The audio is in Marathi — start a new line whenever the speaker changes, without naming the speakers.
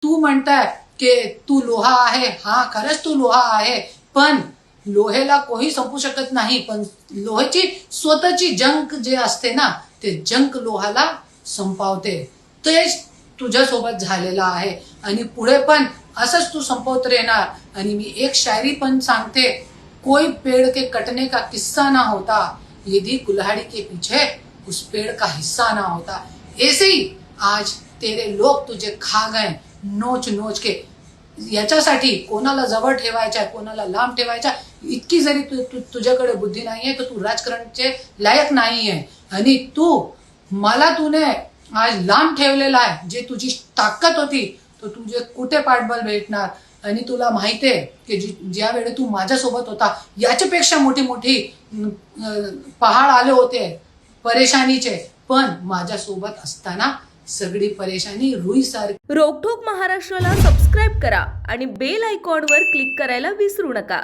तू म्हणताय की तू लोहा आहे, हा खरंच तू लोहा आहे, पण लोहेला कोणी संपू शकत नाही. पण लोहाची स्वतःची जंक जे असते ना, ते जंक लोहाला संपवते. तेच तुझ्यासोबत झालेलं आहे आणि पुढे पण असंच तू संपवत राहणार. आणि मी एक शायरी पण सांगते, कोई पेड़ के कटने का किस्सा ना होता, यदि कुल्हाड़ी के पीछे उस पेड़ का हिस्सा ना होता. ऐसे ही आज तेरे लोक तुझे खा गए नोच नोच के. याच्यासाठी कोणाला जवळ ठेवायच्या, कोणाला लांब ठेवायच्या इतकी जरी तुझ्याकडे बुद्धी नाहीये तर तू राजकारणाचे लायक नाहीये. आणि मला तूने आज लांब ठेवलेला आहे. जे तुझी ताकद होती तो तुझे कुठे पाठबळ भेटणार. आणि तुला माहितीये की ज्या वेळी तू माझ्यासोबत होता याच्यापेक्षा मोठी मोठी पहाड आले होते परेशानीचे, पण माझ्यासोबत असताना सगळी परेशानी रुईसारखी.
रोकठोक महाराष्ट्राला सबस्क्राईब करा आणि बेल आयकॉनवर क्लिक करायला विसरू नका.